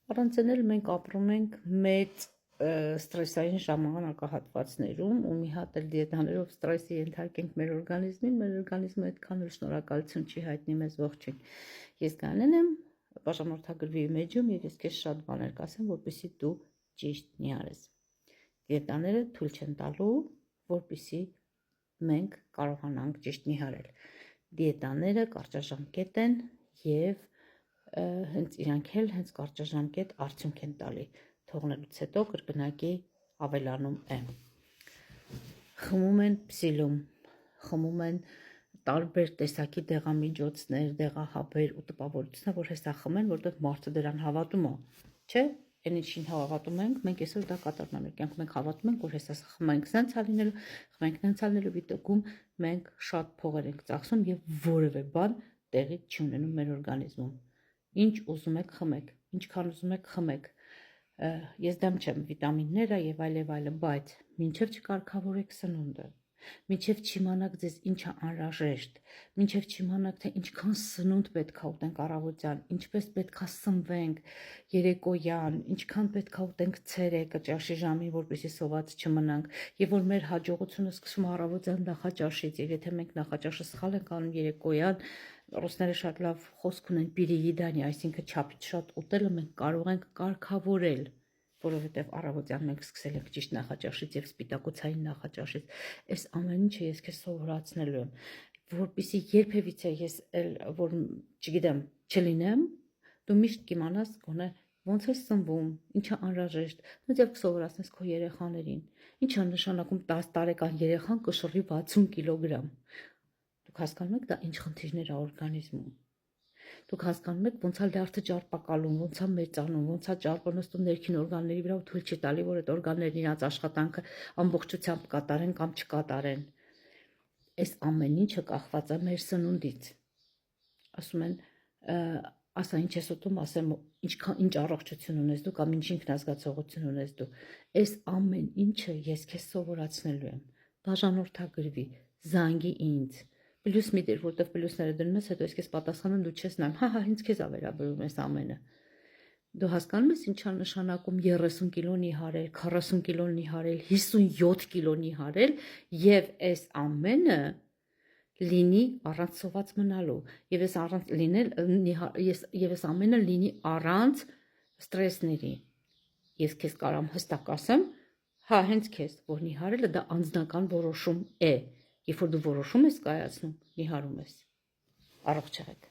Առանց էլ մենք ապրում ենք մեծ ստրեսային ժամանակահատվածներում ու մի հատ էլ դիետաներով ստրեսի ենթարկենք մեր օրգանիզմը այդքան էլ շնորհակալություն չի հայտնի մեզ ողջույն։ Ես Գաներն եմ, բաժանորդագրվի մեջում եւ ես քեզ շատ բաներ կասեմ, որպեսզի դու ճիշտ նիարես։ Դիետաները թույլ չեն տալու, որպեսզի մենք կարողանանք ճիշտ նիհարել։ Դիետաները կարճաժամկետ են եւ հենց իրանք էլ հենց կարճաժամկետ արդյունք են տալի։ Թողնելուց հետո կրկնակի ավելանում է։ Խմում են փսիլում, խմում են տարբեր տեսակի դեղամիջոցներ, դեղահաբեր ու տպավորություններ, որ հեսա խմեն, որտեղ մարդը դրան հավատում է, չէ՞։ Այն ինչին հավատում ենք, մենք այսօր դա կատարում ենք։ Կյանքում մենք հավատում ենք, որ հեսա խմենք սենց ալինելու, խմենք նենց ալինելու վիճակում մենք շատ փողեր ենք ծախսում եւ որևէ բան տեղի չի ունենում մեր օրգանիզմում։ Ինչ ուզում եք խմեք, ինչքան ուզում եք խմեք։ Ես դեմ չեմ վիտամինները եւ այլն, բայց մինչեւ չկարգավորեք սնունդը, մինչեւ չիմանաք ձեզ ինչ է անհրաժեշտ, մինչեւ չիմանաք թե ինչքան սնունդ պետք է ուտենք առավոտյան, ինչպես պետք է սնվենք երեկոյան, ինչքան պետք է ուտենք ցերեկը ճաշի ժամին, որպեսզի սոված չմնանք, եւ որ մեր հաջողությունը սկսում է առավոտյան նախաճաշից, եւ եթե մենք նախաճաշը սխալ ենք անում երեկոյան, ռուսները շատ լավ խոսք ունեն պիրիեդանիա, այսինքն չափից շատ ուտելը մենք կարող ենք կարգավորել, որովհետև առավոտյան մենք սկսել ենք ճիշտ նախաճաշից եւ սպիտակուցային նախաճաշից։ Այս ամեն ինչը ես քեզ սովորացնելու եմ, որպեսզի երբևիցե ես որ չգիտեմ, չլինեմ, դու միշտ կիմանաս գոնե ոնց է սնվում, ինչը անհրաժեշտ, ոնց է կսովորացնես քո երեխաներին, ինչ է նշանակում 10 տարեկան երեխան կշռի 60 կիլոգրամ։ Դուք հասկանում եք դա ինչ խնդիրներ է օրգանիզմում։ Դուք հասկանում եք ոնց է լյարդը ճարպակալում, ոնց է մեծանում, ոնց է ճարպը նստում ներքին օրգանների վրա ու թույլ չի տալի, որ այդ օրգաններն իրաց աշխատանքը ամբողջությամբ կատարեն կամ չկատարեն։ Այս ամեն ինչը կախված է մեր սնունդից։ Ասում են, ասա ինչ ես ուտում, ասեմ ինչ առողջություն ունես դու կամ ինչ ինքնազգացողություն ունես դու։ Այս ամեն ինչը ես քեզ սովորացնելու եմ։ Բաժանորդագրվի, զանգի ինձ։ Պլյուս մի դեր, որտեղ պլյուսները դնում ես, հետո ես քեզ պատասխանում, դու չես նայում, հա, ինձ քեզ ա վերաբերում այս ամենը։ Դու հասկանում ես ինչ է նշանակում 30 կիլո նիհարել, 40 կիլո նիհարել, 57 կիլո նիհարել եւ այս ամենը լինի առանց սոված մնալու եւ այս առանց լինել եւ այս ամենը լինի առանց ստրեսների։ Ես քեզ կարամ հստակ ասեմ, հա, հենց քեզ, որ նիհարելը դա անձնական որոշում է։ Երբ որ դու որոշում ես կայացնում, նիհարում ես։ Առողջ եղեք։